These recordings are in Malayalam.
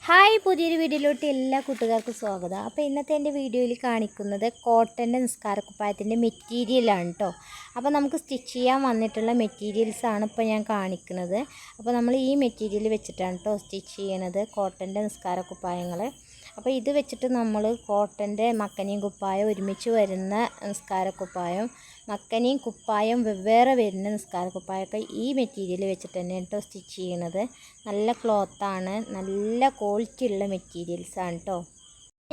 ഹായ്, പുതിയൊരു വീഡിയോയിലോട്ട് എല്ലാ കൂട്ടുകാർക്കും സ്വാഗതം. അപ്പോൾ ഇന്നത്തെ എൻ്റെ വീഡിയോയിൽ കാണിക്കുന്നത് കോട്ടൻ്റെ നിസ്കാരക്കുപ്പായത്തിൻ്റെ മെറ്റീരിയലാണ് കേട്ടോ. അപ്പോൾ നമുക്ക് സ്റ്റിച്ച് ചെയ്യാൻ വന്നിട്ടുള്ള മെറ്റീരിയൽസാണ് ഇപ്പോൾ ഞാൻ കാണിക്കുന്നത്. അപ്പോൾ നമ്മൾ ഈ മെറ്റീരിയൽ വെച്ചിട്ടാണ് കേട്ടോ സ്റ്റിച്ച് ചെയ്യണത് കോട്ടൻ്റെ നിസ്കാരക്കുപ്പായങ്ങൾ. അപ്പോൾ ഇത് വെച്ചിട്ട് നമ്മൾ കോട്ടൻ്റെ മക്കനിയും കുപ്പായം ഒരുമിച്ച് വരുന്ന നിസ്കാരക്കുപ്പായം, മക്കനിയും കുപ്പായം വെവ്വേറെ വരുന്ന നിസ്കാരക്കുപ്പായമൊക്കെ ഈ മെറ്റീരിയൽ വെച്ചിട്ട് തന്നെ കേട്ടോ സ്റ്റിച്ച് ചെയ്യണത്. നല്ല ക്ലോത്താണ്, നല്ല ക്വാളിറ്റി ഉള്ള മെറ്റീരിയൽസാണ് കേട്ടോ.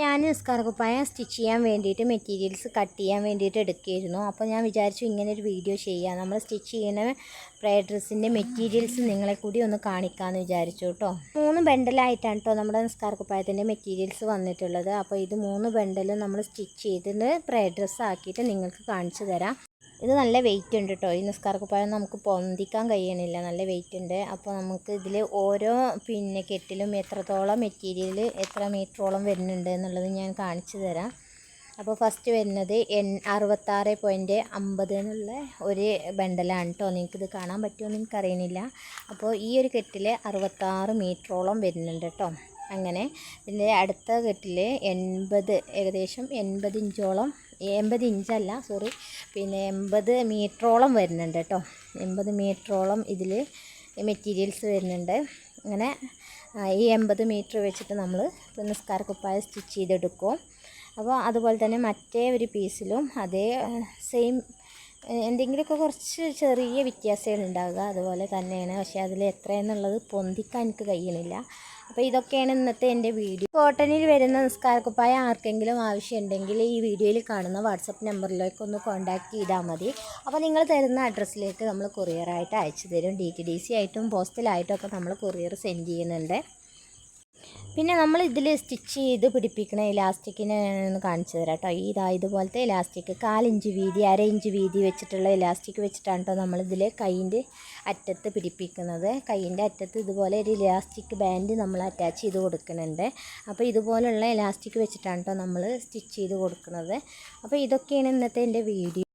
ഞാൻ നിസ്കാരക്കുപ്പായം സ്റ്റിച്ച് ചെയ്യാൻ വേണ്ടിയിട്ട് മെറ്റീരിയൽസ് കട്ട് ചെയ്യാൻ വേണ്ടിയിട്ട് എടുക്കുകയായിരുന്നു. അപ്പോൾ ഞാൻ വിചാരിച്ചു ഇങ്ങനെ ഒരു വീഡിയോ ചെയ്യാം, നമ്മൾ സ്റ്റിച്ച് ചെയ്യുന്ന പ്രയർ ഡ്രസ്സിൻ്റെ മെറ്റീരിയൽസ് നിങ്ങളെ കൂടി ഒന്ന് കാണിക്കാമെന്ന് വിചാരിച്ചു കേട്ടോ. 3 ബണ്ടലായിട്ടാണ് കേട്ടോ നമ്മുടെ നിസ്കാരക്കുപ്പായത്തിൻ്റെ മെറ്റീരിയൽസ് വന്നിട്ടുള്ളത്. അപ്പോൾ ഇത് 3 ബണ്ടലും നമ്മൾ സ്റ്റിച്ച് ചെയ്തിട്ട് പ്രയർ ഡ്രസ്സ് ആക്കിയിട്ട് നിങ്ങൾക്ക് കാണിച്ചു തരാം. ഇത് നല്ല വെയിറ്റ് ഉണ്ട് കേട്ടോ. ഈ നിസ്കാരക്കുപ്പായം നമുക്ക് പൊന്തിക്കാൻ കഴിയണില്ല, നല്ല വെയിറ്റ് ഉണ്ട്. അപ്പോൾ നമുക്ക് ഇതിൽ ഓരോ കെട്ടിലും എത്രത്തോളം മെറ്റീരിയൽ എത്ര മീറ്ററോളം വരുന്നുണ്ട് എന്നുള്ളത് ഞാൻ കാണിച്ചു തരാം. അപ്പോൾ ഫസ്റ്റ് വരുന്നത് 66.50 എന്നുള്ള ഒരു ബണ്ടലാണ് കേട്ടോ. നിങ്ങൾക്കിത് കാണാൻ പറ്റുമോ എനിക്കറിയണില്ല. അപ്പോൾ ഈ ഒരു കെട്ടിൽ 66 മീറ്ററോളം വരുന്നുണ്ട് കേട്ടോ. അങ്ങനെ ഇതിൻ്റെ അടുത്ത കെട്ടിൽ 80, ഏകദേശം 80 ഇഞ്ചോളം, 80 ഇഞ്ചല്ല സോറി, 80 മീറ്ററോളം വരുന്നുണ്ട് കേട്ടോ. 80 മീറ്ററോളം ഇതിൽ മെറ്റീരിയൽസ് വരുന്നുണ്ട്. അങ്ങനെ ഈ 80 മീറ്റർ വെച്ചിട്ട് നമ്മൾ നിസ്കാരക്കുപ്പായം സ്റ്റിച്ച് ചെയ്തെടുക്കും. അപ്പോൾ അതുപോലെ തന്നെ മറ്റേ ഒരു പീസിലും അതേ സെയിം എന്തെങ്കിലുമൊക്കെ കുറച്ച് ചെറിയ വ്യത്യാസങ്ങൾ ഉണ്ടാകുക അതുപോലെ തന്നെയാണ്. പക്ഷേ അതിൽ എത്രയെന്നുള്ളത് പൊന്തിക്കാൻ എനിക്ക് കഴിയണില്ല. അപ്പോൾ ഇതൊക്കെയാണ് ഇന്നത്തെ എൻ്റെ വീഡിയോ. കോട്ടണിൽ വരുന്ന നിസ്കാരക്കുപ്പായം ആർക്കെങ്കിലും ആവശ്യമുണ്ടെങ്കിൽ ഈ വീഡിയോയിൽ കാണുന്ന വാട്സപ്പ് നമ്പറിലേക്ക് ഒന്ന് കോൺടാക്റ്റ് ചെയ്താൽ മതി. അപ്പോൾ നിങ്ങൾ തരുന്ന അഡ്രസ്സിലേക്ക് നമ്മൾ കൊറിയറായിട്ട് അയച്ചു തരും. DTDC ആയിട്ടും പോസ്റ്റലായിട്ടും ഒക്കെ നമ്മൾ കൊറിയർ സെൻഡ് ചെയ്യുന്നുണ്ട്. പിന്നെ നമ്മൾ ഇതിൽ സ്റ്റിച്ച് ചെയ്ത് പിടിപ്പിക്കുന്ന ഇലാസ്റ്റിക്കിനെ ഒന്ന് കാണിച്ചു തരാം കേട്ടോ. ഇതുപോലത്തെ ഇലാസ്റ്റിക് 1/4 ഇഞ്ച് വീതി, 1/2 ഇഞ്ച് വീതി വെച്ചിട്ടുള്ള ഇലാസ്റ്റിക് വെച്ചിട്ടാണ് കേട്ടോ നമ്മളിതിൽ കൈയിൻ്റെ അറ്റത്ത് പിടിപ്പിക്കുന്നത്. കൈയിൻ്റെ അറ്റത്ത് ഇതുപോലെ ഒരു ഇലാസ്റ്റിക് ബാൻഡ് നമ്മൾ അറ്റാച്ച് ചെയ്ത് കൊടുക്കുന്നുണ്ട്. അപ്പോൾ ഇതുപോലുള്ള ഇലാസ്റ്റിക് വെച്ചിട്ടാണ് കേട്ടോ നമ്മൾ സ്റ്റിച്ച് ചെയ്ത് കൊടുക്കുന്നത്. അപ്പോൾ ഇതൊക്കെയാണ് ഇന്നത്തെ എൻ്റെ വീഡിയോ.